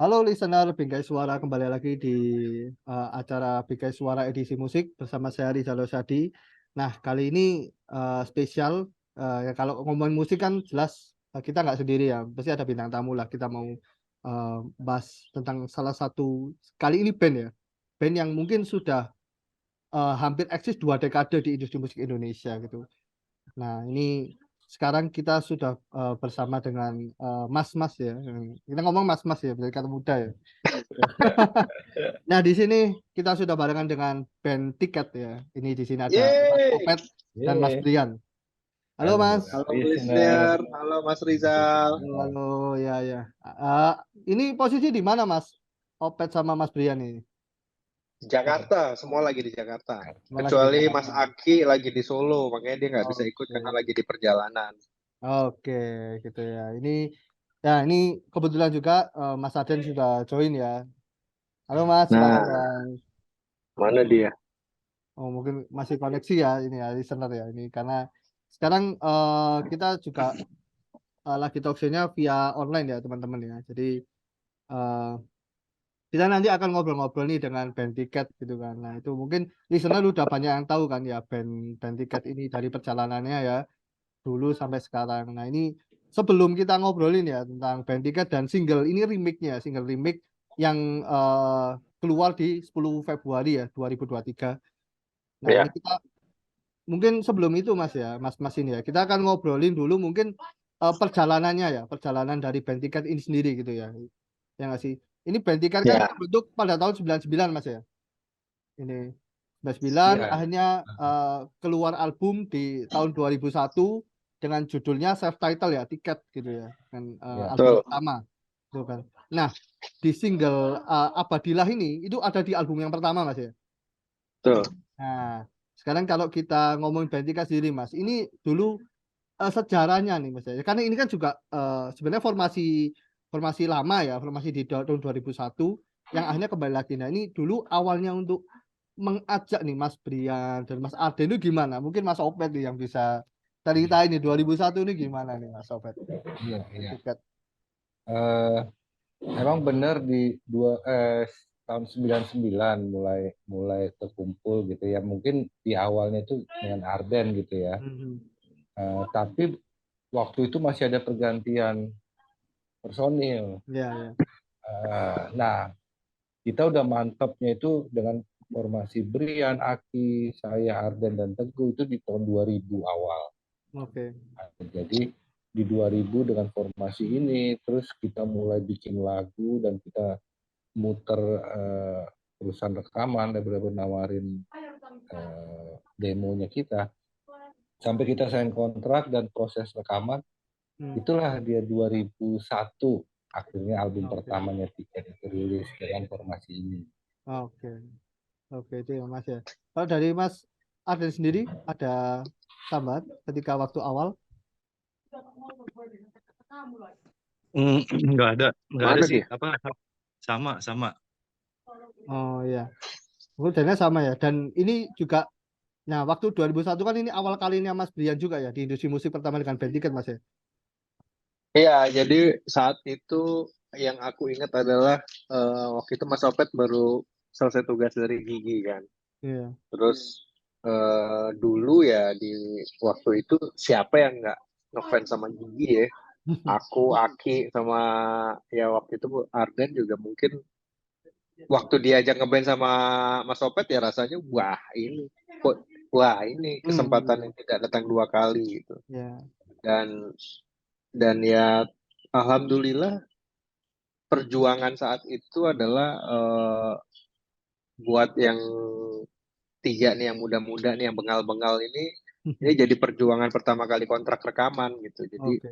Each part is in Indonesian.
Halo listener Bingkai Suara, kembali lagi di acara Bingkai Suara edisi musik bersama saya Rizal Sadi. Nah, kali ini spesial. Ya, kalau ngomongin musik kan jelas kita nggak sendiri ya, pasti ada bintang tamu lah. Kita mau bahas tentang salah satu, kali ini band ya, band yang mungkin sudah hampir eksis 2 dekade di industri musik Indonesia gitu. Nah, ini sekarang kita sudah bersama dengan mas-mas ya. Kita ngomong mas-mas ya, berarti kata muda ya. Nah, di sini kita sudah barengan dengan band Tiket ya. Ini di sini ada Mas Yeay. Opet dan Mas Ye, Brian. Halo halo Mas. Halo listener. listener, halo Mas Rizal. Halo, halo, ya ya. Eh, ini posisi di mana Mas Opet sama Mas Brian ini? Jakarta, semua lagi di Jakarta. Semua lagi di Kecuali Mas Jakarta. Aki lagi di Solo, makanya dia nggak bisa ikut Oke, karena lagi di perjalanan. oke, gitu ya. Ini kebetulan juga Mas Aden sudah join ya. Halo Mas, apa Nah, kabar? mana dia? Oh, mungkin masih koneksi ya ini ya, listener ya. Ini karena sekarang kita juga lagi talk show-nya via online ya teman-teman ya. Jadi eh, kita nanti akan ngobrol-ngobrol nih dengan band Tiket gitu kan. Nah itu mungkin listener udah banyak yang tahu kan ya band Tiket ini dari perjalanannya ya dulu sampai sekarang. Nah ini sebelum kita ngobrolin ya tentang band Tiket dan single ini remake-nya, single remake yang keluar di 10 Februari ya 2023. Nah ini Ya, kita mungkin sebelum itu Mas ya, Mas ini ya, kita akan ngobrolin dulu mungkin perjalanannya ya, perjalanan dari band Tiket ini sendiri gitu ya. Ya nggak sih? Ini band Tiket kan ya, terbentuk pada tahun 99 Mas ya. Ini 99 Ya, akhirnya keluar album di tahun 2001 dengan judulnya self title ya, Tiket gitu ya. Dan ya. album betul. pertama gitu kan. Nah, di single Abadilah ini itu ada di album yang pertama Mas ya. Betul. Nah, sekarang kalau kita ngomongin band Tiket sendiri Mas, ini dulu sejarahnya nih Mas ya. Karena ini kan juga sebenarnya formasi formasi lama ya, formasi di tahun 2001 yang akhirnya kembali lagi. Nah, ini dulu awalnya untuk mengajak nih Mas Brian dan Mas Arden itu gimana? Mungkin Mas Opet nih yang bisa ceritain nih 2001 ini gimana nih Mas Opet? Iya, iya. Tiket. Eh, Emang benar di tahun 99 mulai mulai terkumpul gitu ya. Mungkin di awalnya itu dengan Arden gitu ya. Mhm. Tapi waktu itu masih ada pergantian personil. Ya, ya. Nah, kita udah mantapnya itu dengan formasi Brian, Aki, saya, Arden, dan Teguh itu di tahun 2000 awal. Oke. Jadi di 2000 dengan formasi ini, terus kita mulai bikin lagu dan kita muter perusahaan rekaman dan benar-benar nawarin demonya kita. Sampai kita sign kontrak dan proses rekaman, Hmm. itulah dia 2001 akhirnya album Oke. pertamanya Tiket itu rilis dengan formasi ini. Oke. Oke itu ya Mas ya. Kalau dari Mas Arden sendiri ada tambahan ketika waktu awal? Nggak ada Mana sih. dia? Apa sama sama. Oh iya. Kemudiannya sama ya. Dan ini juga, nah waktu 2001 kan ini awal kalinya Mas Brian juga ya di industri musik pertama dengan band Tiket Mas ya. Iya, jadi saat itu yang aku ingat adalah waktu itu Mas Opet baru selesai tugas dari Gigi kan. Iya. Terus dulu ya di waktu itu siapa yang nggak ngefans sama Gigi ya? Aku, Aki, sama ya waktu itu Arden juga mungkin waktu diajak ngeband sama Mas Opet ya rasanya wah ini kesempatan Hmm, yang tidak datang 2 kali gitu. ya. Dan dan ya alhamdulillah perjuangan saat itu adalah buat yang tiga nih yang muda-muda nih yang bengal-bengal ini jadi perjuangan pertama kali kontrak rekaman gitu. Jadi Oke.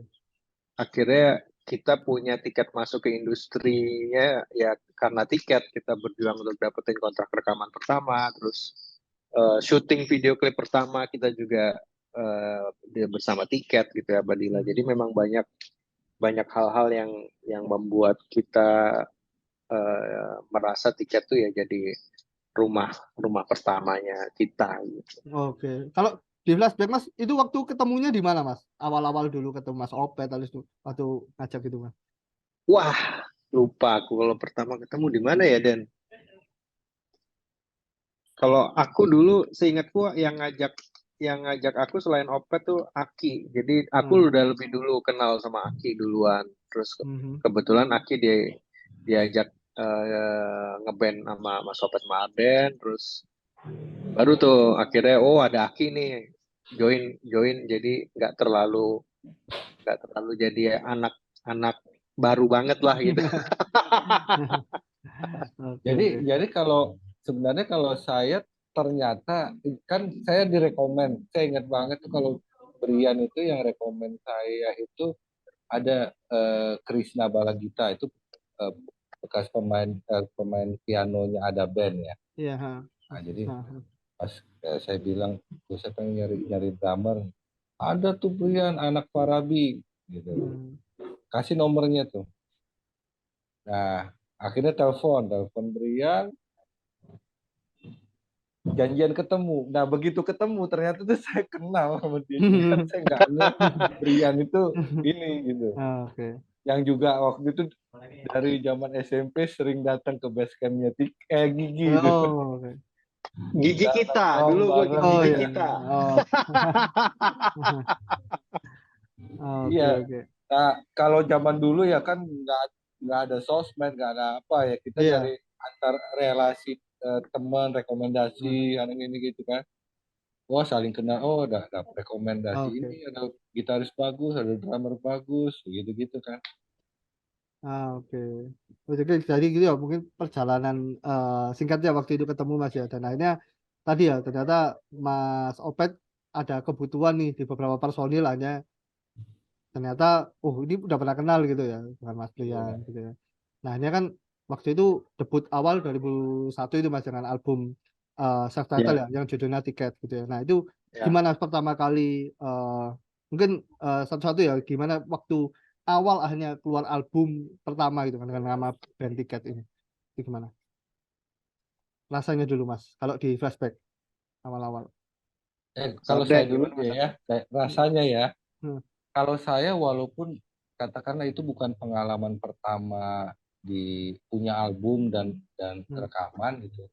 akhirnya kita punya tiket masuk ke industrinya ya karena tiket kita berjuang untuk dapetin kontrak rekaman pertama, terus syuting video klip pertama kita juga dia bersama tiket gitu ya Badila. Jadi Hmm. memang banyak banyak hal-hal yang membuat kita merasa tiket tuh ya jadi rumah rumah pertamanya kita gitu. Oke. Kalau di flashback Mas, itu waktu ketemunya di mana Mas? Awal-awal dulu ketemu Mas Opet, terus itu waktu ngajak gitu Mas. Wah, Lupa aku kalau pertama ketemu di mana ya, Dan. Kalau aku dulu seingatku yang ngajak aku selain Opet tuh Aki. Jadi aku udah lebih dulu kenal sama Aki duluan. Terus Mhm. kebetulan Aki diajak ngeband sama Mas Opet Marden. Terus baru tuh akhirnya ada Aki nih, join join, jadi nggak terlalu jadi anak-anak baru banget lah gitu. Oke, Jadi oke. jadi kalau sebenarnya kalau saya ternyata kan saya direkomend. Saya ingat banget tuh kalau Brian itu yang rekomend saya itu ada Krishna Balagita itu eh, bekas pemain pianonya ada band ya. Iya, ha. Nah, jadi Ha, ha. pas saya bilang, "Tuh saya pengen nyari drummer." Ada tuh Brian anak Farabi gitu. Hmm. Kasih nomornya tuh. Nah, akhirnya telepon Brian, janjian ketemu. Nah, begitu ketemu ternyata tuh saya kenal sama dia. Kan saya nggak ngeh Brian itu ini gitu. Oke. Yang juga waktu itu dari zaman SMP sering datang ke base campnya Gigi itu. Oh, oke. Gigi Kita kita, nongkrong dulu gue bareng Oh gigi gitu. iya. kita. Oh. Oke, Iya. oke. Nah, kalau zaman dulu ya kan nggak ada sosmed, nggak ada apa ya. Kita Iya. cari antar relasi teman, rekomendasi, Mhm. yang ini gitu kan. Wah, saling kenal. Oh, ada rekomendasi ini, Oke. ada gitaris bagus, ada drummer bagus, gitu-gitu kan. Oke. Oh, jadi gitu ya mungkin perjalanan singkatnya waktu itu ketemu Mas ya, dan akhirnya tadi ya ternyata Mas Opet ada kebutuhan nih di beberapa personil, hanya ternyata ini udah pernah kenal gitu ya dengan Mas Brian Iya. gitu ya. Nah ini kan waktu itu debut awal 2001 itu Mas dengan album self title ya Ya, yang judulnya Tiket gitu ya. Nah itu ya. gimana pertama kali mungkin satu-satu ya, gimana waktu awal akhirnya keluar album pertama gitu kan dengan nama band Tiket ini, itu gimana rasanya dulu Mas kalau di flashback awal-awal. Kalau saya Sarden dulu gimana deh Mas ya, Sarden? rasanya ya. Hmm. Kalau saya walaupun katakanlah itu bukan pengalaman pertama di punya album dan Hmm. rekaman gitu,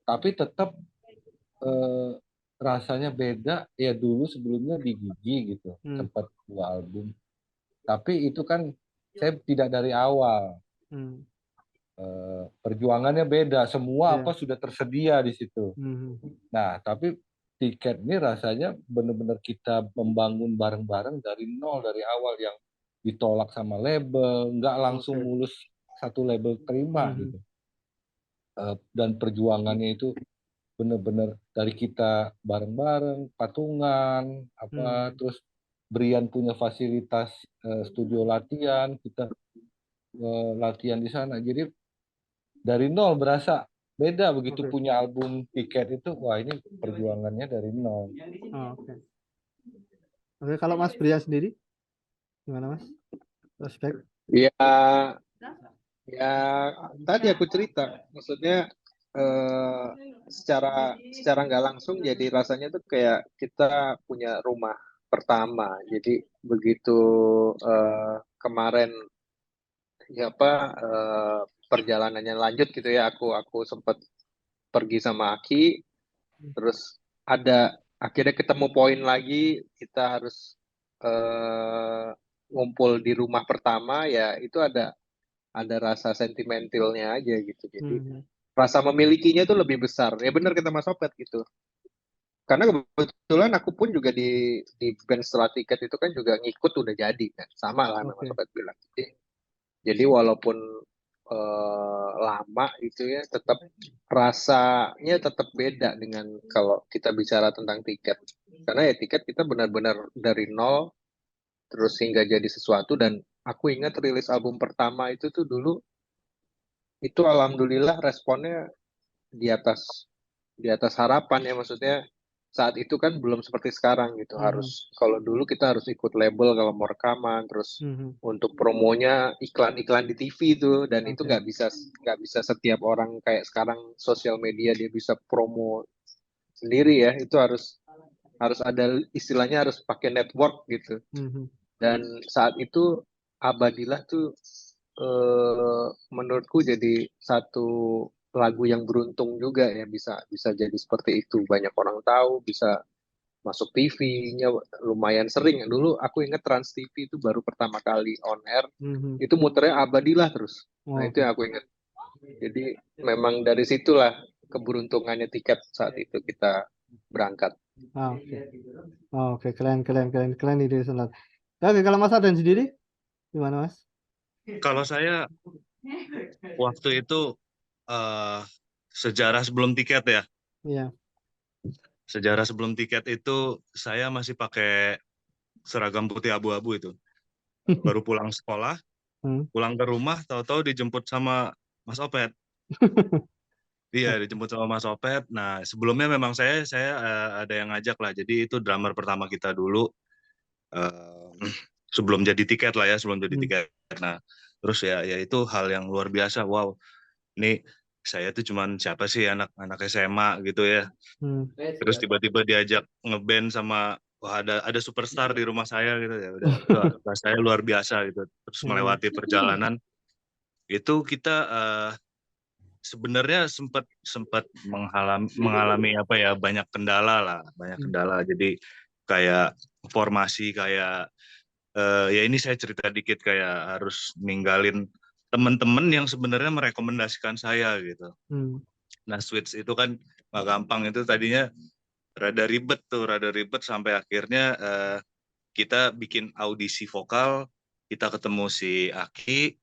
tapi tetap eh, rasanya beda ya. Dulu sebelumnya di Gigi gitu Hmm. sempat 2 album, tapi itu kan saya tidak dari awal. Hmm. Perjuangannya beda, semua apa Iya. sudah tersedia di situ. Hmm. Nah, tapi Tiket ini rasanya benar-benar kita membangun bareng-bareng dari nol, dari awal, yang ditolak sama label, nggak langsung Oke. mulus satu label terima Hmm. gitu. Dan perjuangannya itu benar-benar dari kita bareng-bareng, patungan, apa, Hmm. terus Brian punya fasilitas studio latihan, kita latihan di sana. Jadi dari nol berasa beda begitu Oke. punya album Tiket itu. Wah, ini perjuangannya dari nol. Oke. Oke, kalau Mas Bria sendiri gimana Mas? Respect. Ya, ya tadi aku cerita, maksudnya eh, secara nggak langsung jadi rasanya tuh kayak kita punya rumah pertama. Jadi begitu kemarin ya apa perjalanannya lanjut gitu ya, aku sempat pergi sama Aki, terus akhirnya ketemu poin lagi kita harus eh, ngumpul di rumah pertama, ya itu ada rasa sentimentalnya aja gitu. Jadi Hmm. rasa memilikinya itu lebih besar. Ya benar kata Mas Opet gitu. Karena kebetulan aku pun juga di band setelah Tiket itu kan juga ngikut udah jadi kan. Sama lah sama Mas Oke. Opet bilang. Jadi walaupun lama gitu ya, tetap rasanya tetap beda dengan kalau kita bicara tentang Tiket. Karena ya Tiket kita benar-benar dari nol terus hingga jadi sesuatu. Dan aku ingat rilis album pertama itu tuh dulu, itu alhamdulillah responnya di atas di atas harapan ya. Maksudnya saat itu kan belum seperti sekarang gitu, Hmm. kalau dulu kita harus ikut label kalau mau rekaman, terus Hmm. untuk promonya iklan-iklan di TV itu, dan itu Oke. nggak bisa setiap orang kayak sekarang sosial media dia bisa promo sendiri ya. Itu harus harus ada istilahnya, harus pakai network gitu. Hmm. Dan saat itu Abadilah tuh menurutku jadi satu lagu yang beruntung juga ya, bisa bisa jadi seperti itu. Banyak orang tahu, bisa masuk TV-nya lumayan sering. Dulu aku inget Trans TV itu baru pertama kali on air, Mhm. itu muternya Abadilah terus. Nah, Oh, itu yang aku inget. Jadi memang dari situlah keberuntungannya tiket saat itu kita berangkat. oke. Oke, keren, keren, keren, keren ide Sonar. Oke, kalau Mas Arden sendiri gimana Mas? Kalau saya waktu itu eh sejarah sebelum tiket ya. Iya. Sejarah sebelum tiket itu saya masih pakai seragam putih abu-abu itu. Baru pulang sekolah, Hmm. pulang ke rumah, tahu-tahu dijemput sama Mas Opet. Iya, dijemput sama Mas Opet. Nah, sebelumnya memang saya ada yang ngajak lah. Jadi itu drummer pertama kita dulu. eh, Sebelum jadi tiket lah ya, sebelum jadi Hmm. tiket. Nah, terus ya itu hal yang luar biasa. Wow, ini saya tuh cuman siapa sih anak-anak SMA gitu ya. Hmm. Terus tiba-tiba diajak ngeband sama wah ada superstar di rumah saya gitu ya. Udah itu saya luar biasa gitu. Terus Hmm. melewati perjalanan itu kita sebenarnya sempat sempat mengalami apa ya banyak kendala lah, banyak Hmm. kendala. Jadi kayak formasi kayak ya ini saya cerita dikit kayak harus ninggalin teman-teman yang sebenarnya merekomendasikan saya gitu. Hmm. Nah, switch itu kan nggak gampang itu tadinya rada ribet sampai akhirnya kita bikin audisi vokal, kita ketemu si Aki,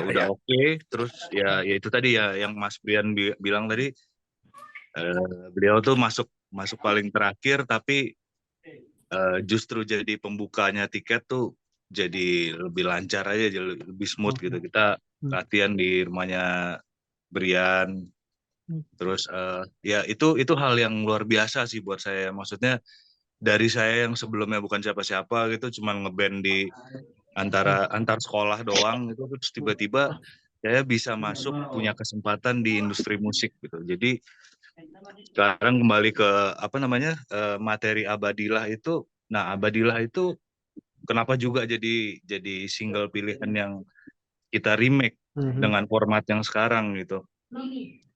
udah oke, terus ya itu tadi ya yang Mas Brian bilang tadi, beliau tuh masuk masuk paling terakhir, tapi justru jadi pembukanya tiket tuh jadi lebih lancar aja, jadi lebih smooth Oke. gitu. Kita Hmm. latihan di rumahnya Brian, Hmm. terus ya itu hal yang luar biasa sih buat saya. Maksudnya dari saya yang sebelumnya bukan siapa-siapa gitu, cuman ngeband di antar sekolah doang gitu, terus tiba-tiba saya bisa masuk punya kesempatan di industri musik gitu. Jadi sekarang kembali ke apa namanya materi Abadilah itu. Nah, Abadilah itu kenapa juga jadi single pilihan yang kita remake Mhm. dengan format yang sekarang gitu,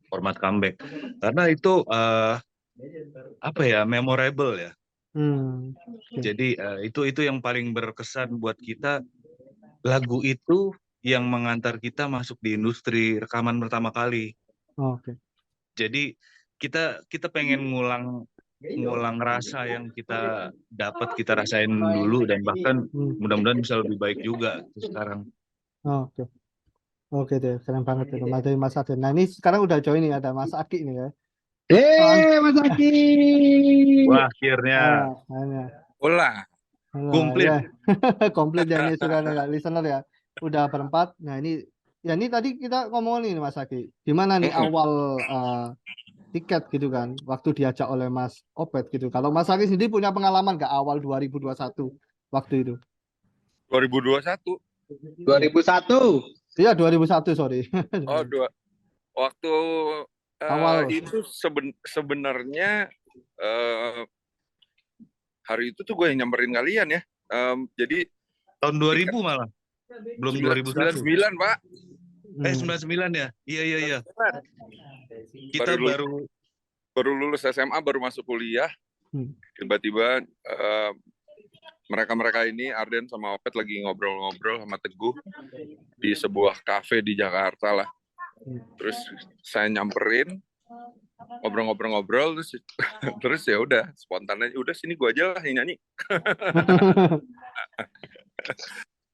format comeback. Karena itu apa ya memorable ya. Hmm. Oke. Jadi itu yang paling berkesan buat kita. Lagu itu yang mengantar kita masuk di industri rekaman pertama kali. Oke. Jadi kita kita pengen ngulang ngulang rasa yang kita dapat kita rasain dulu dan bahkan Hmm. mudah-mudahan bisa lebih baik juga tuh sekarang. Oke. Oke deh, keren banget itu Mas dari Mas Arden. Nah, ini sekarang udah join nih ada Mas Aki nih ya. Ah, Mas Aki. Wah, akhirnya hanya. Ulah. Nah, ya. komplit. Komplit ya ini sudah ada listener ya. Udah berempat. Nah, ini ya ini tadi kita ngomongin nih Mas Aki. Gimana nih awal tiket gitu kan waktu diajak oleh Mas Opet gitu. Kalau Mas Aki sendiri punya pengalaman nggak awal 2021 waktu itu? 2021. 2001. Iya 2001 sorry. Oh, waktu Awal. itu sebenarnya hari itu tuh gue yang nyamperin kalian ya. Jadi Tahun tiket 2000 malah, belum 2001. 99, Pak. 99 ya? Iya. Kita Baru lulus SMA, baru masuk kuliah. Hmm. Tiba-tiba mereka ini Arden sama Opet lagi ngobrol-ngobrol sama Teguh di sebuah kafe di Jakarta lah. Terus saya nyamperin, ngobrol-ngobrol, terus ya udah spontan aja, udah sini gue aja lah yang nyanyi.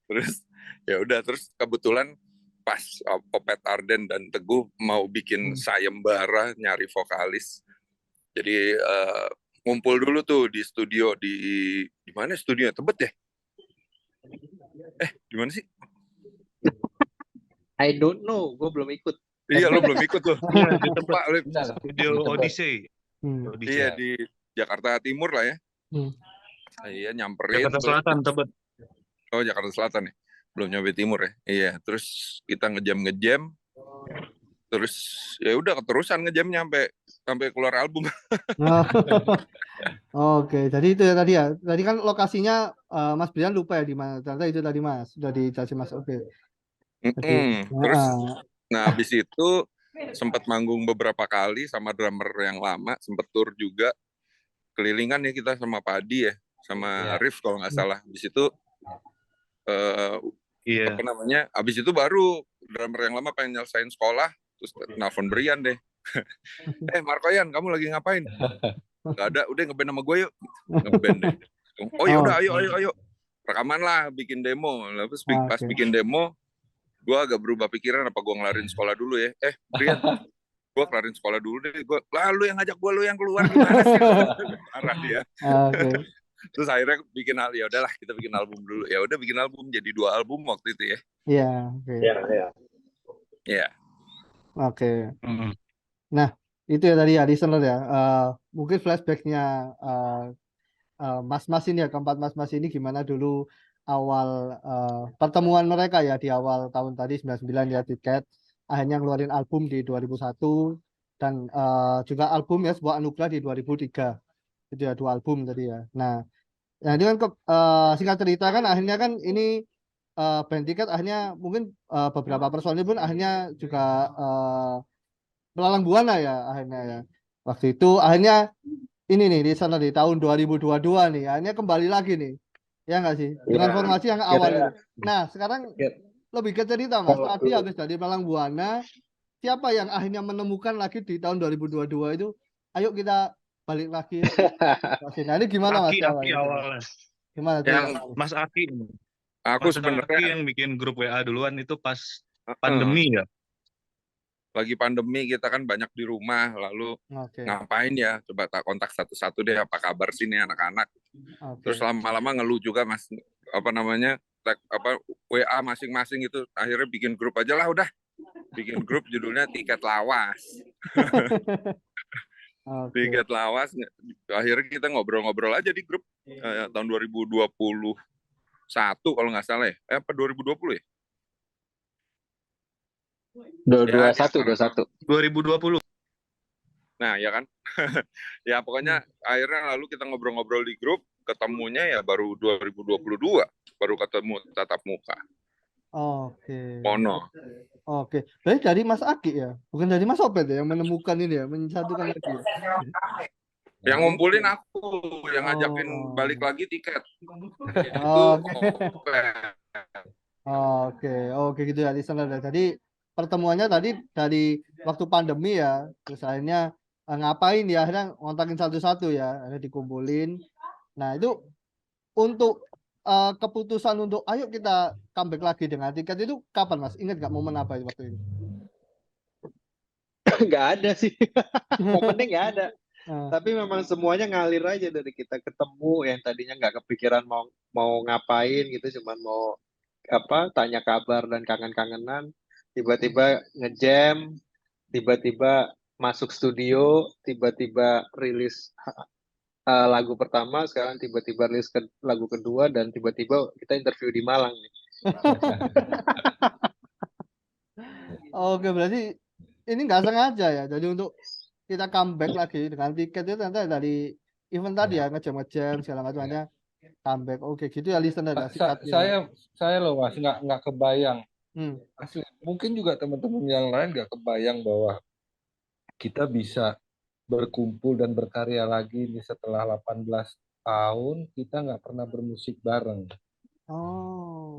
Terus ya udah, terus kebetulan pas Opet, Arden dan Teguh mau bikin sayembara nyari vokalis. Jadi ngumpul dulu tuh di studio di mana studio Tebet ya? Di mana sih? I don't know, gue belum ikut. Iya, lo belum ikut tuh. Iya, di Tebet. Pak, Studio Odyssey. iya di Jakarta Timur lah ya. Iya, nyamperin. Jakarta Selatan, Tebet. Oh, Jakarta Selatan ya. Belum nyampe timur ya. Iya, terus kita ngejam. Terus ya udah keterusan ngejamnya sampai keluar album. Oke, jadi itu ya tadi ya. Tadi kan lokasinya Mas Brian lupa ya di mana. Ternyata itu tadi Mas, sudah dijelasin Mas. Oke. Jadi, Terus heeh. nah habis itu sempat manggung beberapa kali sama drummer yang lama, sempat tour juga kelilingan ya kita sama Padi ya, sama Arif kalau nggak salah. Habis itu Iya. apa namanya? Habis itu baru drummer yang lama pengen nyelesain sekolah, terus nelfon Brian deh. Markoyan, kamu lagi ngapain? Gak ada, udah ngeband sama gue yuk. Ngeband deh. Oh ya udah, ayo. Rekaman lah, bikin demo. Terus pas Oke. bikin demo, gue agak berubah pikiran apa gue ngelarin sekolah dulu ya. Brian, gue kelarin sekolah dulu deh. Lu yang ngajak gue, lu yang keluar gimana sih? Marah dia. Oke. Terus akhirnya bikin ya udahlah kita bikin album dulu. Ya udah bikin album, jadi 2 album waktu itu ya. Iya, oke. Iya. Oke. Nah, itu ya tadi ya listener ya. Mungkin flashbacknya mas-mas ini ya, keempat mas-mas ini gimana dulu awal pertemuan mereka ya di awal tahun tadi 99 ya, Tiket akhirnya ngeluarin album di 2001 dan juga album ya sebuah anugerah di 2003. Itu ya 2 album tadi ya. Nah, ini kan singkat cerita kan akhirnya kan ini band Tiket akhirnya mungkin beberapa personil pun akhirnya juga melalang buana ya akhirnya ya. Waktu itu akhirnya ini nih di sana di tahun 2022 nih akhirnya kembali lagi nih. Ya nggak sih? Dengan formasi yang awal itu. Nah, sekarang lebih ke cerita Mas. Tadi habis dari Malang Buana, siapa yang akhirnya menemukan lagi di tahun 2022 itu? Ayo kita balik lagi. Nah, ini gimana Mas? Aki awalnya. Gimana Yang Mas Aki. aku Mas sebenarnya Aki yang bikin grup WA duluan itu pas pandemi ya. Lagi pandemi kita kan banyak di rumah, lalu ngapain ya? Coba tak kontak satu-satu deh, apa kabar sini anak-anak. Terus lama-lama ngeluh juga Mas, apa namanya, WA masing-masing itu, akhirnya bikin grup aja lah udah. Bikin grup judulnya Tiket Lawas. Tiket Lawas, akhirnya kita ngobrol-ngobrol aja di grup tahun 2021 kalau nggak salah ya. Apa 2020 ya? 2021. Nah, ya kan? Ya pokoknya akhirnya lalu kita ngobrol-ngobrol di grup, ketemunya ya baru 2022, baru ketemu tatap muka. Mono. Berarti dari Mas Aki ya, bukan dari Mas Opet ya yang menemukan ini ya, menyatukan lagi. Yang ngumpulin aku, yang ngajakin balik lagi Tiket. Oke gitu ya listener. Tadi pertemuannya tadi dari waktu pandemi ya, terus akhirnya ngapain ya, akhirnya ngontakin satu-satu ya, akhirnya dikumpulin. Nah itu untuk keputusan untuk ayo kita comeback lagi dengan Tiket itu kapan Mas? Ingat nggak momen apa itu waktu itu? Nggak ada sih. Momennya nggak ada. Tapi memang semuanya ngalir aja dari kita ketemu yang tadinya nggak kepikiran mau ngapain gitu, cuman mau tanya kabar dan kangen-kangenan, tiba-tiba ngejam, tiba-tiba masuk studio, tiba-tiba rilis lagu pertama, sekarang tiba-tiba rilis lagu kedua, dan tiba-tiba kita interview di Malang nih. Oke, berarti ini nggak sengaja ya. Jadi untuk kita comeback lagi dengan Tiket itu ternyata dari event tadi ya, ngejam-ngejam segala macamnya comeback. Oke gitu ya listener ya. Saya loh Mas nggak kebayang. Asli. Mungkin juga teman-teman yang lain nggak kebayang bahwa kita bisa berkumpul dan berkarya lagi nih setelah 18 tahun kita nggak pernah bermusik bareng.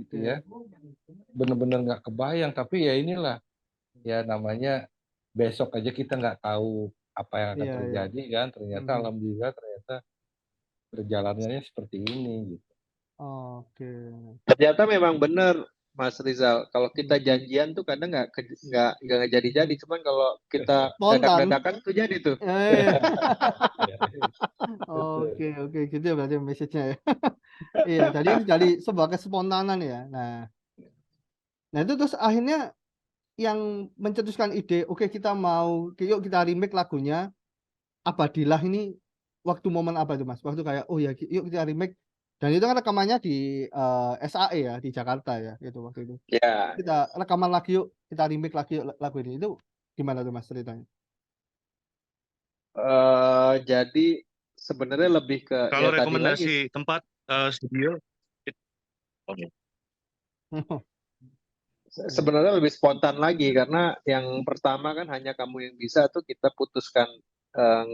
Gitu ya. Bener-bener nggak kebayang, tapi ya inilah ya namanya besok aja kita nggak tahu apa yang akan terjadi kan. Ternyata alhamdulillah ternyata perjalanannya seperti ini gitu. Ternyata memang benar Mas Rizal, kalau kita janjian tuh kadang nggak jadi-jadi, cuman kalau kita dadak-dadakan tuh jadi tuh. Oke gitu ya berarti message-nya ya. Iya, jadi sebuah kespontanan ya. Nah itu terus akhirnya yang mencetuskan ide, oke kita mau, yuk kita remake lagunya Abadilah ini waktu momen apa itu Mas? Waktu kayak oh ya yuk kita remake, dan itu kan rekamannya di SAE ya di Jakarta ya gitu waktu itu. Ya. Kita rekaman lagi yuk, kita remake lagi lagu ini. Itu Gimana tuh Mas ceritanya? Jadi sebenarnya lebih ke Kalau ya tadi lagi. rekomendasi tempat studio, oke. Sebenarnya lebih spontan lagi karena yang pertama kan hanya kamu yang bisa tuh kita putuskan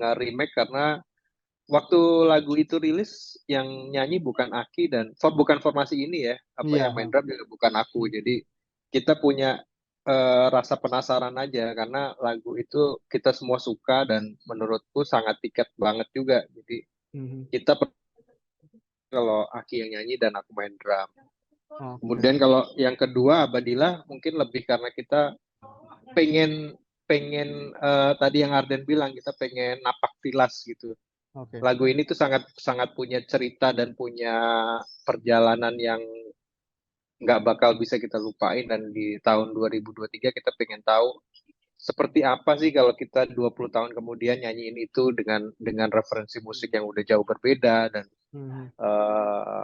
nge-remake karena waktu lagu itu rilis yang nyanyi bukan Aki dan bukan formasi ini ya, apa Iya. yang main drum juga bukan aku. Jadi kita punya rasa penasaran aja karena lagu itu kita semua suka dan menurutku sangat tiket banget juga. Jadi kita kalau Aki yang nyanyi dan aku main drum. Kemudian kalau yang kedua Abadillah mungkin lebih karena kita pengen pengen tadi yang Arden bilang kita pengen napak tilas gitu. Lagu ini tuh sangat sangat punya cerita dan punya perjalanan yang nggak bakal bisa kita lupain dan di tahun 2023 kita pengen tahu seperti apa sih kalau kita 20 tahun kemudian nyanyiin itu dengan referensi musik yang udah jauh berbeda dan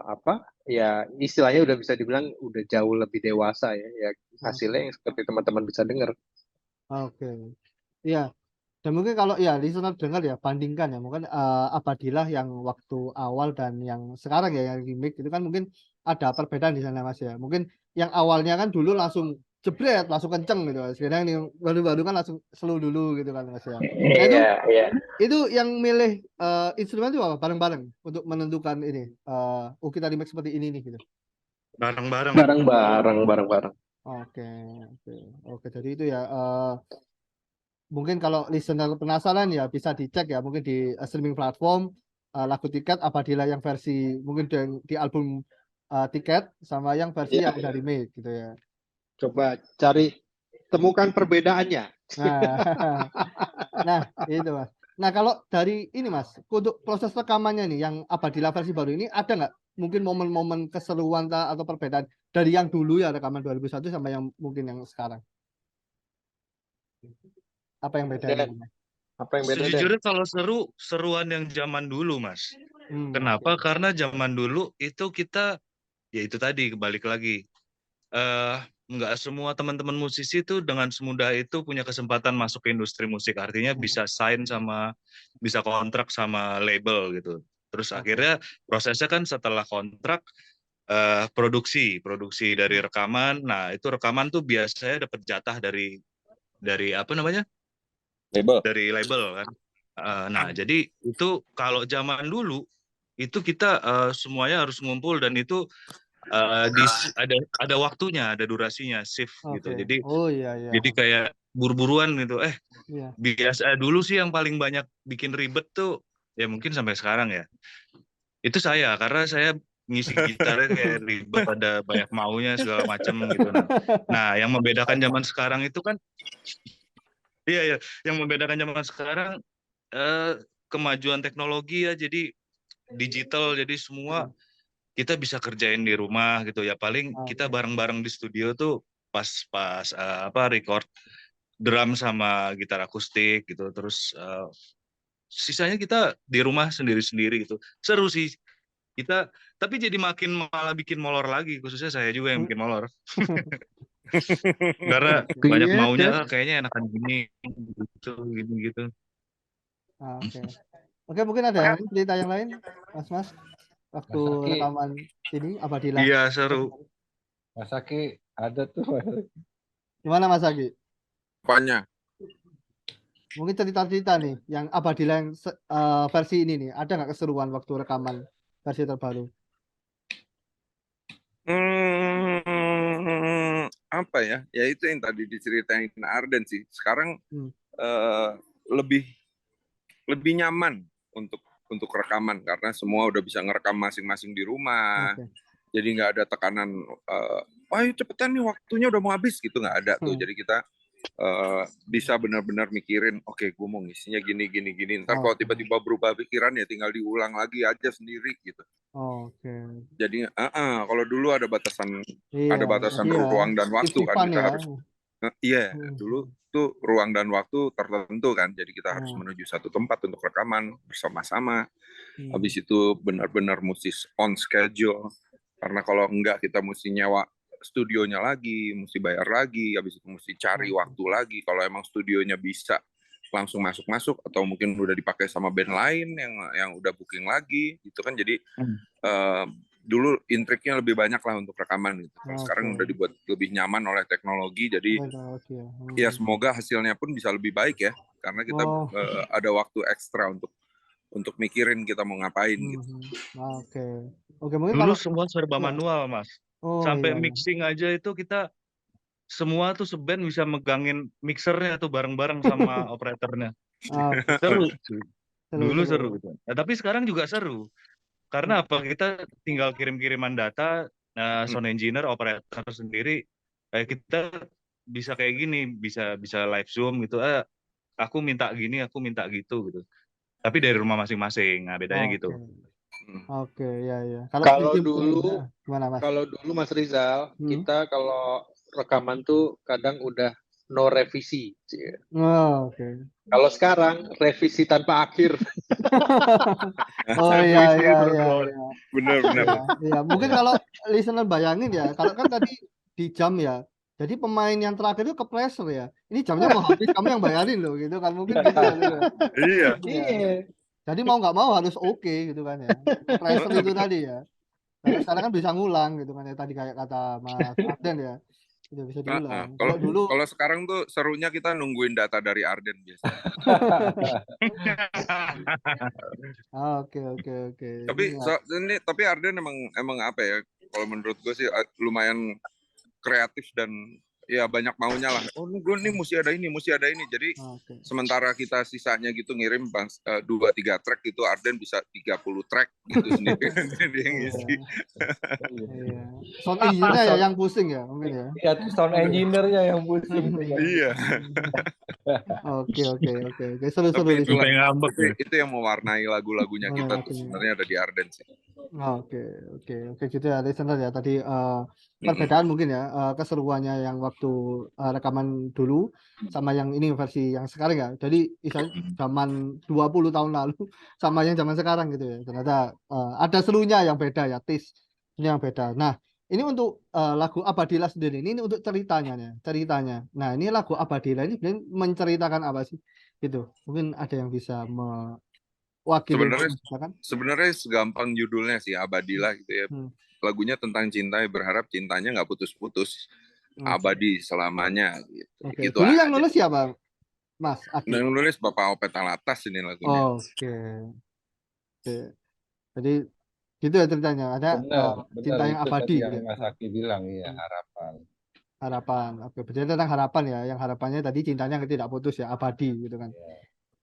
apa ya istilahnya udah bisa dibilang udah jauh lebih dewasa ya hasilnya yang seperti teman-teman bisa dengar. Iya. Dan mungkin kalau ya listener dengar ya bandingkan ya mungkin Abadillah yang waktu awal dan yang sekarang ya yang remake itu kan mungkin ada perbedaan di sana Mas ya. Mungkin yang awalnya kan dulu langsung jebret, langsung kenceng gitu Mas. Sekarang yang baru-baru kan langsung slow dulu gitu kan Mas ya. Nah, itu yang milih instrumen itu apa? Bareng-bareng untuk menentukan ini. Oh kita remake seperti ini nih gitu. Bareng-bareng. Oke. Jadi itu ya mungkin kalau listener penasaran ya bisa dicek ya mungkin di streaming platform lagu Tiket Abadillah yang versi mungkin di album Tiket sama yang versi yang udah remake gitu ya. Coba temukan perbedaannya. Nah itu Mas. Nah kalau dari ini Mas untuk proses rekamannya nih yang Abadillah versi baru ini ada nggak mungkin momen-momen keseruan atau perbedaan dari yang dulu ya rekaman 2001 sama yang mungkin yang sekarang? Apa yang beda? Sejujurnya kalau seruan yang zaman dulu Mas. Kenapa? Karena zaman dulu itu kita ya itu tadi balik lagi nggak semua teman-teman musisi itu dengan semudah itu punya kesempatan masuk ke industri musik, artinya bisa bisa kontrak sama label gitu. Terus akhirnya prosesnya kan setelah kontrak produksi dari rekaman. Nah itu rekaman tuh biasanya dapat jatah dari apa namanya dari label kan. Nah jadi itu kalau zaman dulu itu kita semuanya harus ngumpul dan itu ada waktunya, ada durasinya, shift gitu. Jadi jadi kayak buru-buruan gitu. Biasa dulu sih yang paling banyak bikin ribet tuh ya mungkin sampai sekarang ya. Itu saya karena saya ngisi gitarnya kayak ribet, ada banyak maunya segala macam gitu. Nah, yang membedakan zaman sekarang itu kan iya, yang membedakan zaman sekarang kemajuan teknologi ya, jadi digital, jadi semua kita bisa kerjain di rumah gitu ya. Paling kita bareng-bareng di studio tuh pas record drum sama gitar akustik gitu. Terus sisanya kita di rumah sendiri-sendiri gitu. Seru sih kita, tapi jadi malah bikin molor lagi, khususnya saya juga yang bikin molor. Karena banyak maunya kayaknya enakan gini gitu. Oke, mungkin ada cerita yang lain Mas waktu rekaman ini Abadillah. Iya seru. Mas Aki ada tuh. Gimana Mas Aki? Apanya? Mungkin cerita-cerita nih yang Abadillah yang versi ini nih, ada nggak keseruan waktu rekaman versi terbaru? Apa ya? Ya itu yang tadi diceritain Arden sih. Sekarang lebih nyaman untuk rekaman karena semua udah bisa ngerekam masing-masing di rumah. Jadi nggak ada tekanan ayo cepetan nih waktunya udah mau habis gitu, nggak ada tuh. Jadi kita bisa benar-benar mikirin oke, gue mau ngisinya gini ntar kalau tiba-tiba berubah pikiran ya tinggal diulang lagi aja sendiri gitu. Jadi kalau dulu ada batasan ruang dan waktu kan kita harus dulu tuh ruang dan waktu tertentu kan, jadi kita harus menuju satu tempat untuk rekaman bersama-sama. Habis itu benar-benar mesti on schedule karena kalau enggak kita mesti nyewa studionya lagi, mesti bayar lagi, habis itu mesti cari waktu lagi. Kalau emang studionya bisa langsung masuk atau mungkin udah dipakai sama band lain yang udah booking lagi gitu kan, jadi dulu intriknya lebih banyak lah untuk rekaman gitu. Sekarang udah dibuat lebih nyaman oleh teknologi, jadi ya semoga hasilnya pun bisa lebih baik ya, karena kita ada waktu ekstra untuk mikirin kita mau ngapain gitu. Mungkin Dulu kalau semua serba manual, Mas. Sampai mixing aja itu kita semua tuh seband bisa megangin mixernya tuh bareng-bareng sama operatornya. Seru sih. Dulu seru gitu. Nah, tapi sekarang juga seru. Karena apa? Kita tinggal kirim-kiriman data, sound engineer, operator sendiri, kayak kita bisa kayak gini, bisa live zoom gitu. Aku minta gini, aku minta gitu gitu. Tapi dari rumah masing-masing. Nah, bedanya gitu. Ya. Kalau dulu, gimana, Mas? Kalau dulu Mas Rizal, kita kalau rekaman tuh kadang udah no revisi. Kalau sekarang revisi tanpa akhir. Iya. Benar. Iya, mungkin kalau listener bayangin ya, kalau kan tadi di jam ya. Jadi pemain yang terakhir itu ke pressure ya. Ini jamnya mau habis, kamu yang bayarin loh gitu kan. Mungkin gitu ya. Iya. Jadi mau nggak mau harus oke gitu kan ya. Pressure itu tadi ya. Kalau sekarang kan bisa ngulang gitu kan ya, tadi kayak kata Mas Arden ya. Udah bisa diulang. Kalau sekarang tuh serunya kita nungguin data dari Arden biasanya. Oke. Tapi Arden emang apa ya? Kalau menurut gue sih lumayan kreatif dan ya banyak maunya lah. Gue nih mesti ada ini. Jadi sementara kita sisanya gitu ngirim 2-3 track gitu, Arden bisa 30 track gitu sendiri. Dia ngisi. Sound engineer ya yang pusing ya mungkin ya. Iya, sound engineer-nya yang pusing. Iya. Oke. Seru. Itu yang mewarnai lagu-lagunya kita tuh sebenarnya ada di Arden sih. Oke gitu ya listener ya. Tadi perbedaan mungkin ya, keseruannya yang waktu rekaman dulu sama yang ini versi yang sekarang ya. Jadi misalnya zaman 20 tahun lalu sama yang zaman sekarang gitu ya. Ternyata ada serunya yang beda ya, taste-nya yang beda. Nah, ini untuk lagu Abadillah sendiri, ini untuk ceritanya. Nah, ini lagu Abadillah ini menceritakan apa sih? Gitu. Mungkin ada yang bisa mewakili. Sebenarnya segampang judulnya sih, Abadillah gitu ya. Lagunya tentang cinta, berharap cintanya nggak putus-putus, abadi selamanya gitu. Dulu yang nulis siapa, Mas Aki? Yang nulis Bapak Opet Alatas ini lagunya. Oke. Jadi gitu ya ceritanya, ada cinta yang abadi yang Mas Aki bilang ya, harapan. Oke, berarti tentang harapan ya, yang harapannya tadi cintanya tidak putus ya, abadi gitu kan.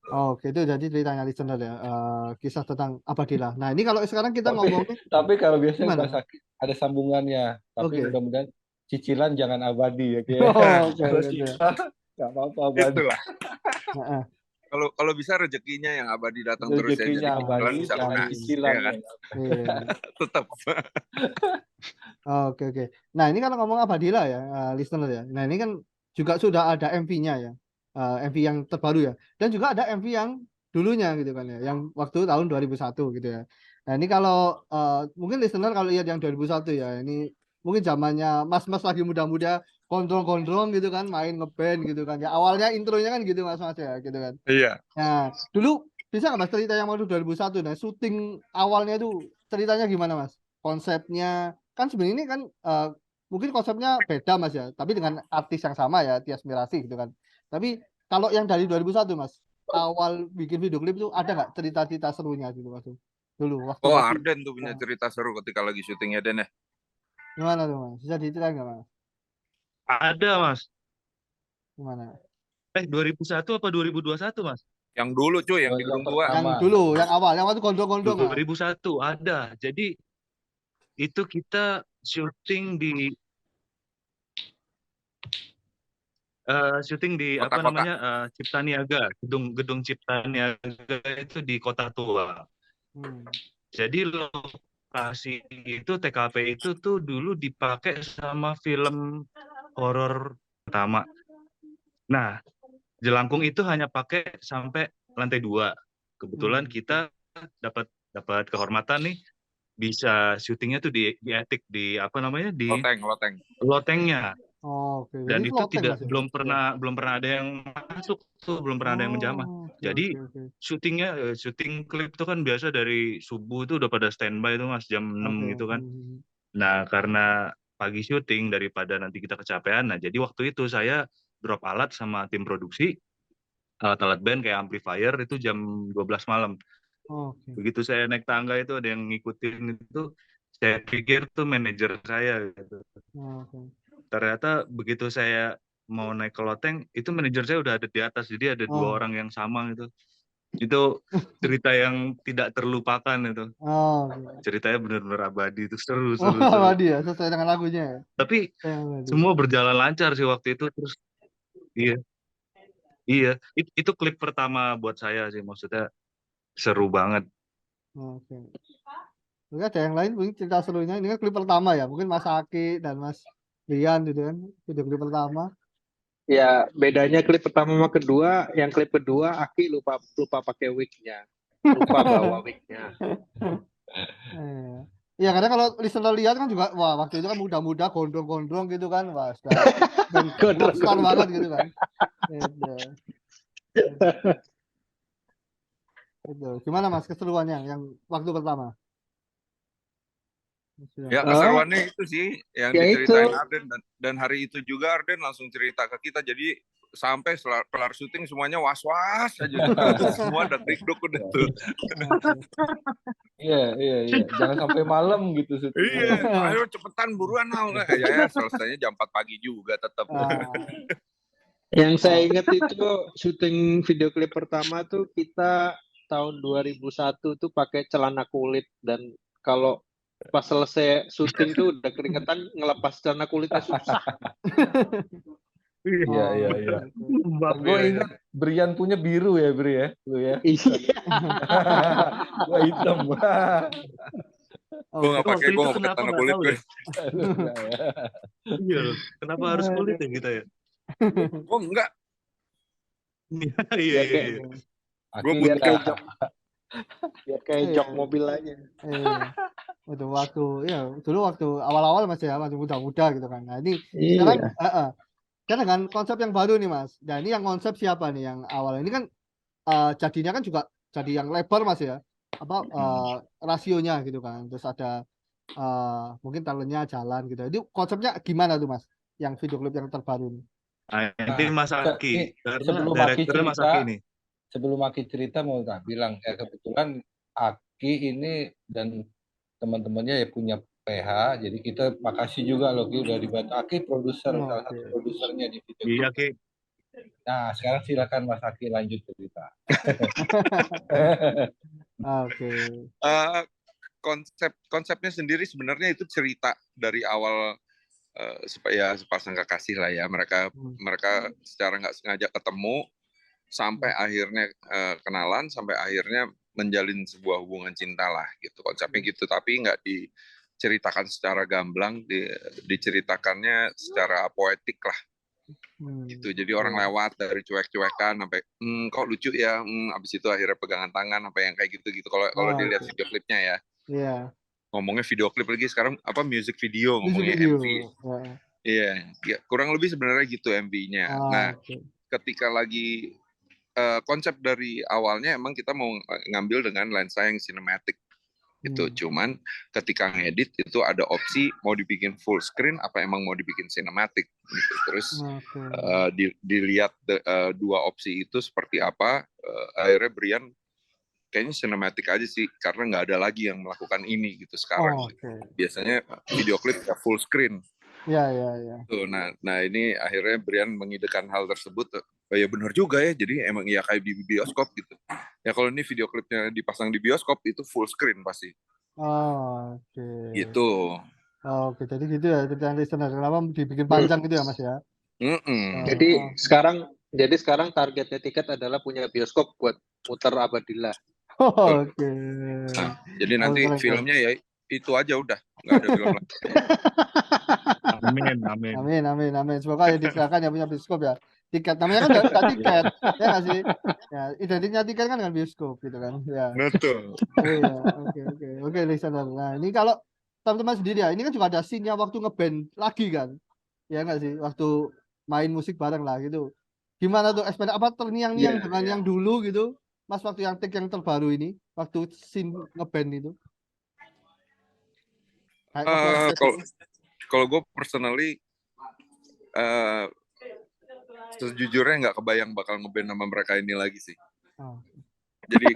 Oke, itu jadi ceritanya listener ya, kisah tentang Abadillah. Nah, ini kalau sekarang kita ngomongin, tapi kalau biasanya Mas Aki ada sambungannya, tapi mudah-mudahan cicilan jangan abadi ya kayak. Nggak apa-apa abadi. Kalau bisa rezekinya yang abadi datang terus ya, jadi abadi, bisa lunas cicilan ya kan. Tetap. Oke. Nah, ini kalau ngomong Abadillah ya, listener ya. Nah, ini kan juga sudah ada MV-nya ya, MV yang terbaru ya, dan juga ada MV yang dulunya gitu kan ya, yang waktu tahun 2001 gitu ya. Nah, ini kalau mungkin listener kalau lihat yang 2001 ya, ini mungkin zamannya mas-mas lagi muda-muda, gondrong-gondrong gitu kan, main ngeband gitu kan ya. Awalnya intronya kan gitu mas-mas ya, gitu kan. Iya. Nah, dulu bisa nggak mas cerita yang waktu 2001? Nah, syuting awalnya itu ceritanya gimana mas? Konsepnya kan sebenarnya ini kan mungkin konsepnya beda mas ya, tapi dengan artis yang sama ya, Tias Mirasih gitu kan. Tapi kalau yang dari 2001 mas, awal bikin video klip itu ada nggak cerita-cerita serunya gitu mas? Dulu waktu Arden tuh punya cerita seru ketika lagi syutingnya Den ya. Gimana tuh mas? Bisa diceritain nggak mas? Ada mas. Gimana? 2001 apa 2021 mas? Yang dulu cuy, yang di gedung tua. Yang dulu, yang awal, yang waktu gondrong-gondrong. 2001 ada. Jadi itu kita syuting di apa namanya Cipta Niaga, gedung Cipta Niaga itu di Kota Tua. Jadi lokasi itu TKP itu tuh dulu dipakai sama film horor pertama. Nah, jelangkung itu hanya pakai sampai lantai 2. Kebetulan kita dapat kehormatan nih bisa syutingnya tuh di Attic, di apa namanya, di Loteng. lotengnya. Oh, oke. Dan Jadi itu loteng tidak Mas ya? belum Iya. pernah ada yang masuk tuh, belum pernah ada yang menjamah. Oh, oke Jadi oke. syutingnya syuting klip itu kan biasa dari subuh itu udah pada standby tuh Mas, jam 6 Oke. gitu kan. Nah, karena pagi syuting daripada nanti kita kecapean, nah jadi waktu itu saya drop alat sama tim produksi, alat-alat band kayak amplifier itu jam 12 malam. Oke. Begitu saya naik tangga itu ada yang ngikutin itu, saya pikir tuh manajer saya gitu. Oke. Ternyata begitu saya mau naik ke loteng, itu manajer saya udah ada di atas, jadi ada 2 Oh. orang yang sama gitu. Itu cerita yang tidak terlupakan itu. Oh, oke. Ceritanya benar-benar abadi itu, seru Oh, seru seru. abadi ya, sesuai dengan lagunya ya? Tapi Abadi. semua berjalan lancar sih waktu itu, terus iya. Iya, itu klip pertama buat saya sih, maksudnya seru banget. Oke. Mungkin ada yang lain mungkin cerita serunya. Ini kan klip pertama ya, mungkin Mas Aki dan Mas Rian gitu kan, video klip pertama. Ya, bedanya klip pertama sama kedua, yang klip kedua Aki lupa pakai wig-nya. Lupa bawa wig-nya. Iya, karena kalau listener lihat kan juga, wah waktu itu kan muda-muda, gondrong-gondrong gitu kan, wah sudah rockstar banget gitu kan. Itu. Gimana Mas keseruannya yang waktu pertama? Ya keseruannya itu sih yang Ya diceritain itu. Arden, dan hari itu juga Arden langsung cerita ke kita, jadi sampai kelar syuting semuanya was-was aja. Semua udah deg-deg udah tuh. Iya. Jangan sampai malam gitu syutingnya. Iya, ayo cepetan buruan ya selesainya jam 4 pagi juga tetap. Yang saya ingat itu syuting video klip pertama tuh kita tahun 2001 tuh pakai celana kulit, dan kalau pas selesai syuting tuh udah keringetan, ngelepas celana kulitnya susah. Iya. Gue ingat Brian punya biru ya, Bri ya, lu ya. Iya. Gue hitam. Gue nggak pakai, gue nggak pakai celana kulit gue. Iya loh, kenapa harus kulit ya kita ya? Oh enggak. Iya. Gue biar kayak jok mobil aja. Dulu waktu awal-awal masih muda-muda gitu kan. Nah ini sekarang kan dengan konsep yang baru nih Mas. Dan ini yang konsep siapa nih yang awal ini kan jadinya kan juga jadi yang lebar Mas ya. Rasionya gitu kan. Terus ada mungkin talentnya jalan gitu. Itu konsepnya gimana tuh Mas? Yang video klip yang terbaru nih. Ini Mas Aki, sebelum direkturnya Mas Aki nih. Sebelum Aki cerita mau bilang kebetulan Aki ini dan teman-temannya ya punya PH, jadi kita makasih juga loh Ki udah dibantu. Aki produser, salah satu produsernya di video. Iya Ki. Nah sekarang silakan Mas Aki lanjut cerita. Konsepnya sendiri sebenarnya itu cerita dari awal supaya sepasang kekasih lah ya, mereka secara nggak sengaja ketemu sampai akhirnya kenalan, sampai akhirnya menjalin sebuah hubungan cinta lah gitu, konsepnya gitu. Tapi nggak diceritakan secara gamblang, diceritakannya secara poetik lah gitu. Jadi orang lewat dari cuek-cuekan sampai kok lucu ya, abis itu akhirnya pegangan tangan apa yang kayak gitu kalau dilihat video klipnya ya. Iya. Ngomongnya video klip lagi sekarang, music video, ngomongnya MV. Iya, ya, kurang lebih sebenarnya gitu MV-nya. Nah, ketika lagi konsep dari awalnya emang kita mau ngambil dengan lensa yang cinematic gitu. Cuman ketika ngedit itu ada opsi mau dibikin full screen apa emang mau dibikin cinematic gitu. Terus dilihat dua opsi itu seperti apa, akhirnya Brian kayaknya cinematic aja sih, karena nggak ada lagi yang melakukan ini gitu sekarang. Biasanya video klip ya full screen. Iya. Tuh, nah ini akhirnya Brian mengidekan hal tersebut. Ya benar juga ya, jadi emang ya kayak di bioskop gitu. Ya kalau ini video klipnya dipasang di bioskop itu full screen pasti. Gitu. Jadi gitu ya, cerita listener. Kenapa dibikin panjang gitu ya Mas ya? Jadi sekarang targetnya tiket adalah punya bioskop buat muter Abadillah. Jadi nanti filmnya ya itu aja udah, nggak ada film lagi. Amin. Amin. Semoga ya diserahkan yang punya bioskop ya. Tiket namanya kan nggak tiket, ya nggak sih? Ya, identiknya tiket kan dengan bioskop gitu kan. Ya. Betul. Iya, oke, listener. Nah, ini kalau teman-teman sendiri ya, ini kan juga ada scene-nya waktu ngeband lagi kan. Ya nggak sih? Waktu main musik bareng lah gitu. Gimana tuh eksperimen apa terngiang-ngiang dengan yang dulu gitu? Mas waktu yang take yang terbaru ini, waktu scene ngeband itu. Kayak Kalau gue personally sejujurnya nggak kebayang bakal ngeband sama mereka ini lagi sih. Jadi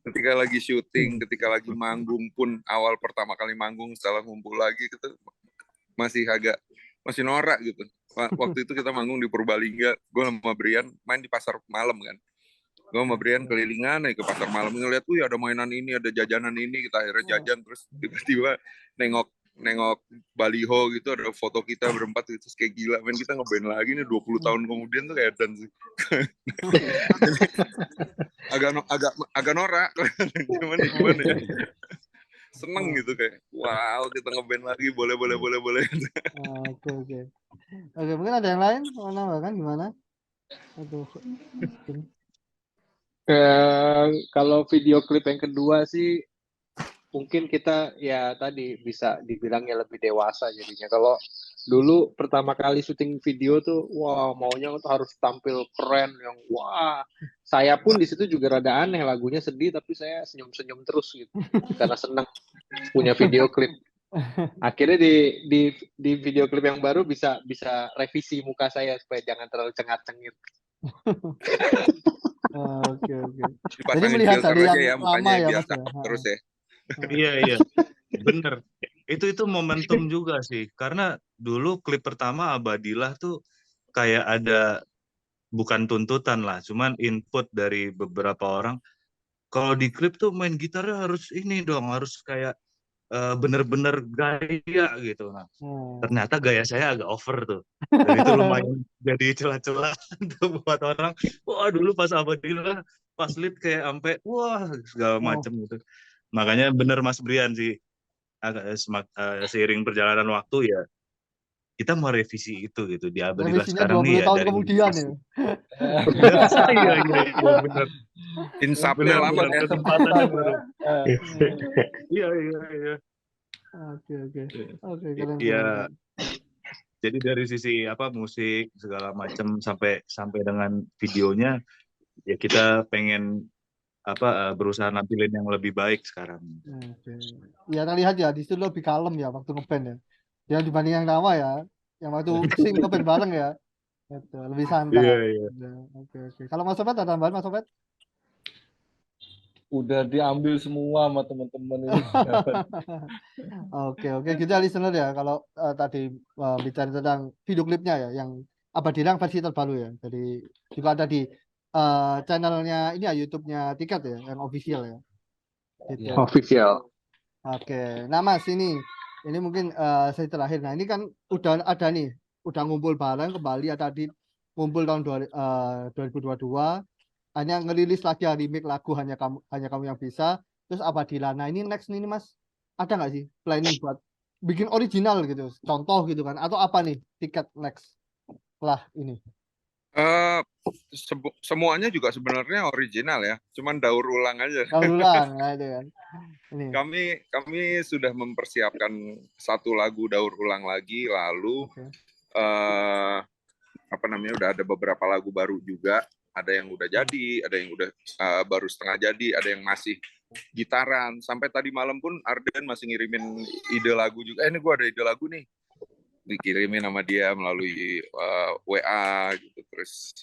ketika lagi syuting, ketika lagi manggung pun awal pertama kali manggung setelah ngumpul lagi gitu masih norak gitu. Waktu itu kita manggung di Purbalingga, gue sama Brian main di pasar malam kan. Gue sama Brian kelilingan ke pasar malam ngeliat, ada mainan ini, ada jajanan ini, kita akhirnya jajan terus tiba-tiba nengok baliho gitu, ada foto kita berempat gitu, terus kayak gila, men kita ngeband lagi nih 20 tahun kemudian tuh kayak dan sih. agak norak, gimana ya. Seneng gitu kayak, wow kita ngeband lagi, boleh. Oke, mungkin ada yang lain mau nambahkan gimana? Aduh. Kalau video klip yang kedua sih mungkin kita ya tadi bisa dibilang ya lebih dewasa jadinya. Kalau dulu pertama kali syuting video tuh wah maunya tuh harus tampil keren yang wah. Saya pun di situ juga rada aneh, lagunya sedih tapi saya senyum-senyum terus gitu karena seneng punya video klip. Akhirnya di video klip yang baru bisa revisi muka saya supaya jangan terlalu cengat-cengit. Oke. Jadi Dipasangin melihat filter dari aja yang ya, lama mukanya ya biar Mas ya. cakep terus ya. Iya, bener. Itu momentum juga sih, karena dulu klip pertama Abadilah tuh kayak ada bukan tuntutan lah, cuman input dari beberapa orang. Kalau di klip tuh main gitarnya harus ini dong, harus kayak bener-bener gaya gitu. Nah, ternyata gaya saya agak over tuh. Dan itu lumayan jadi celah-celah tuh buat orang. Wah dulu pas Abadilah, pas lead kayak sampai wah segala macem gitu. Makanya bener Mas Brian sih, seiring perjalanan waktu ya kita mau revisi itu gitu di Abadilah Revisinya sekarang 20 nih ya tahun dari kemudian sisi. ya. Iya benar. Insapnya lama ya. Kesempatannya baru. Iya. Oke, keren. Iya. Jadi dari sisi musik segala macam sampai dengan videonya ya kita pengen berusaha nampilin yang lebih baik sekarang. Oke. Ya terlihat ya di situ lebih kalem ya waktu ngeband ya. Ya dibanding yang lama ya, yang waktu sing ngeband bareng ya. Gitu, lebih santai. Iya. Oke. Kalau Mas Sobat ada tambahan Mas Sobat? Udah diambil semua sama teman-teman ini. Oke, kita listener ya. Kalau tadi bicara tentang video klipnya ya, yang Abadilah versi terbaru ya. Jadi juga ada di channelnya ini ya, YouTube-nya Tiket ya, yang official ya. Gitu. Official. Oke, nah Mas ini mungkin saya terakhir. Nah ini kan udah ada nih, udah ngumpul bareng kembali ya tadi ngumpul tahun 2022. Hanya ngerilis lagi remake lagu hanya kamu yang bisa. Terus Abadilah. Nah ini next nih Mas, ada nggak sih planning buat bikin original gitu, contoh gitu kan? Atau apa nih Tiket next setelah ini? Semuanya juga sebenarnya original ya, cuman daur ulang aja. Daur ulang, nah itu kan. Ini. Kami sudah mempersiapkan satu lagu daur ulang lagi, lalu udah ada beberapa lagu baru juga, ada yang udah jadi, ada yang udah baru setengah jadi, ada yang masih gitaran. Sampai tadi malam pun Arden masih ngirimin ide lagu juga. Ini gue ada ide lagu nih, dikirimin sama dia melalui WA gitu. Terus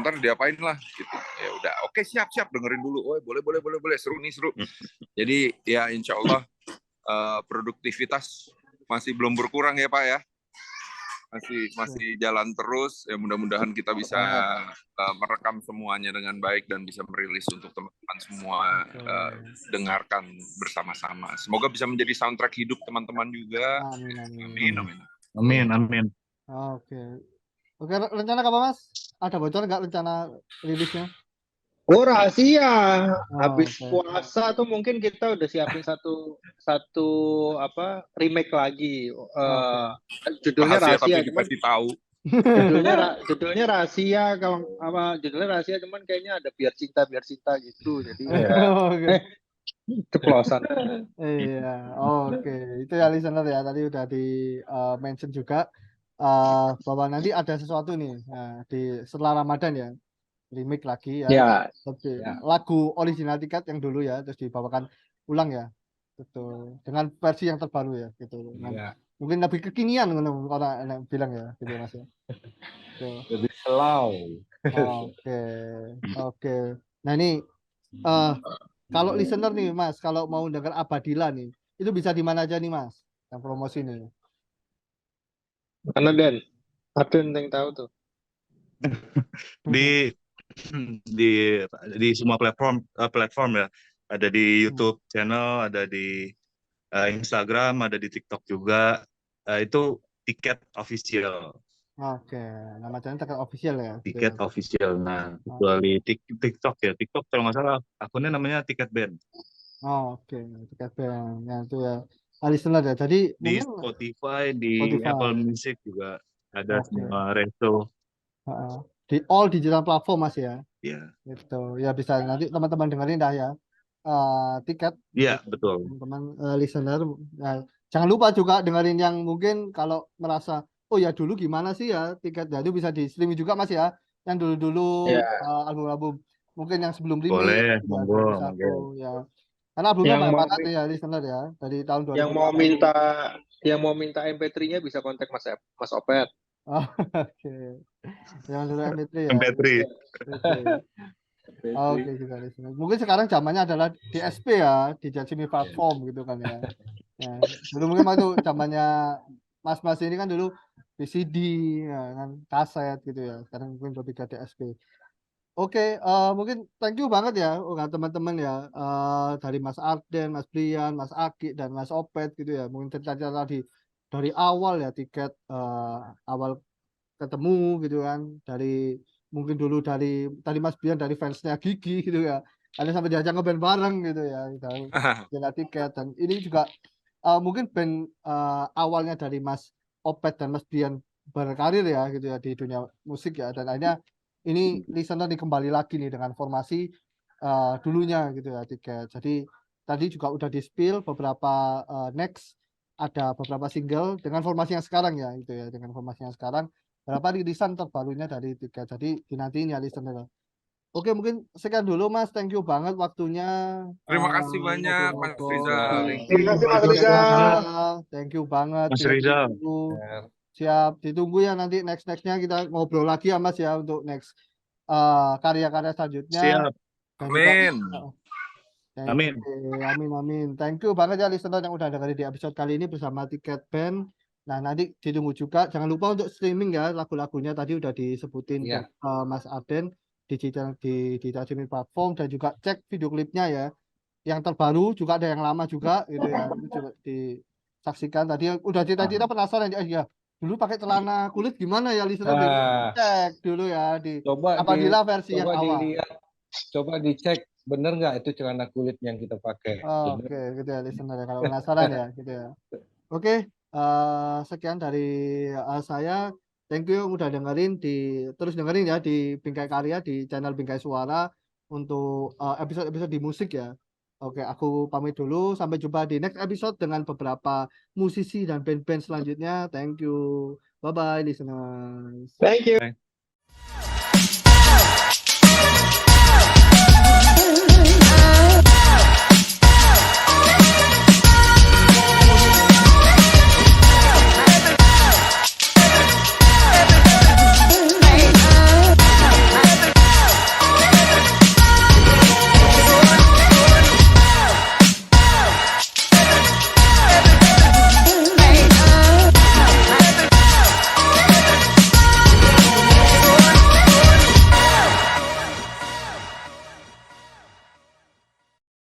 ntar diapain lah gitu. Ya udah, oke siap dengerin dulu. Oh boleh seru. Jadi ya insya Allah produktivitas masih belum berkurang ya Pak ya. Masih jalan terus ya, mudah-mudahan kita bisa merekam semuanya dengan baik dan bisa merilis untuk teman-teman semua dengarkan bersama-sama. Semoga bisa menjadi soundtrack hidup teman-teman juga. Amin. Oke, rencana apa Mas? Ada bocor nggak rencana rilisnya? Oh, rahasia. Oh, Habis oke. puasa tuh mungkin kita udah siapin satu satu apa remake lagi. Oke. Judulnya Rahasia rahasia, tapi cuman dikasih tahu. judulnya rahasia kalau apa judulnya rahasia, cuman kayaknya ada biar cinta gitu. Jadi ya Oke. ceplosan. Iya, oke. Itu ya listener ya, tadi udah di mention juga bahwa nanti ada sesuatu nih di setelah Ramadan ya, remake lagi ya, Ya, lebih Ya. lagu original Tiket yang dulu ya, terus dibawakan ulang ya, betul, dengan versi yang terbaru ya, gitu. Dengan Ya. mungkin lebih kekinian ngono orang bilang ya, gitu ya, Mas ya. Tuh. Lebih slow. Oke, oke. Nah ini eh kalau listener nih Mas, kalau mau dengar Abadila nih, itu bisa di mana aja nih Mas? Yang promosi nih. mana Den? Ada yang tahu tuh. Di di di semua platform ya. Ada di YouTube channel, ada di Instagram, ada di TikTok juga. Itu Tiket Official. Oke, nama channel Tiket Official ya, gitu ya. Tiket Official. Nah, Oh, kecuali TikTok ya. TikTok kalau nggak salah akunnya namanya Tiket Band. oke, Tiket Band. Ya itu ya. Listener ya. Jadi Di mungkin Spotify, di Apple Spotify. Music juga ada Oke. semua resto. Heeh. Di all digital platform Mas ya. Ya, Gitu. Ya bisa nanti teman-teman dengerin dah ya. Tiket iya gitu. betul. Teman-teman listener. Nah, jangan lupa juga dengerin yang mungkin kalau merasa oh ya dulu gimana sih ya tiket ya itu bisa di streaming juga Mas ya. Yang dulu-dulu Ya, album-album mungkin yang sebelum remake Boleh, ya monggo, 2001 monggo. ya. Karena albumnya yang banyak mau banget nih ya listener ya dari tahun yang 2000 mau minta yang mau minta MP3-nya bisa kontak Mas Opet. Oh, oke. Yang dulu MP3 ya. MP3. Oke. Oke juga listener. Mungkin sekarang zamannya adalah DSP ya, di streaming platform gitu kan ya. Ya, dulu mungkin waktu zamannya Mas-mas ini kan dulu VCD ya kan kaset gitu ya. Sekarang mungkin lebih ke DSP. Oke, mungkin thank you banget ya teman-teman ya dari Mas Arden, Mas Brian, Mas Aki dan Mas Opet gitu ya. Mungkin cerita-cerita dari awal ya tiket awal ketemu gitu kan dari mungkin dulu dari tadi Mas Bian dari fansnya Gigi gitu ya ada sampai diajak ngeband bareng gitu ya tahu jaga tiket dan ini juga mungkin band awalnya dari Mas Opet dan Mas Bian berkarir ya gitu ya di dunia musik ya dan akhirnya ini listener nih kembali lagi nih dengan formasi dulunya gitu ya tiket jadi tadi juga udah di spill beberapa next ada beberapa single dengan formasi yang sekarang ya gitu ya dengan formasi yang sekarang berapa rilisan terbarunya dari tiga jadi dinantiin ya listener. Oke mungkin sekian dulu Mas thank you banget waktunya Terima kasih banyak Mas ngobrol-ngobrol Rizal. di Terima kasih Mas podcast Rizal. thank you banget Mas kita Rizal. tunggu siap ditunggu ya nanti nextnya kita ngobrol lagi ya Mas ya untuk next karya-karya selanjutnya Siap. dan juga Amin. Amin. amin. Thank you banget ya listener yang udah dengerin di episode kali ini bersama Tiket Band. Nah, nanti ditunggu juga. Jangan lupa untuk streaming ya lagu-lagunya tadi udah disebutin Iya. Mas Arden di streaming platform dan juga cek video klipnya ya. Yang terbaru juga ada yang lama juga gitu ya. Itu coba disaksikan tadi udah cita-cita penasaran ya. Dulu pakai celana kulit gimana ya listener Nah, cek dulu ya di coba apabila versi yang coba awal. dilihat, coba dicek bener nggak itu celana kulit yang kita pakai. Oke, gitu ya listener ya kalau penasaran ya gitu ya. Oke, sekian dari saya. Thank you yang udah dengerin terus dengerin ya di Bingkai Karya di channel Bingkai Suara untuk episode-episode di musik ya. Oke, aku pamit dulu. Sampai jumpa di next episode dengan beberapa musisi dan band-band selanjutnya. Thank you. Bye bye listeners. Thank you.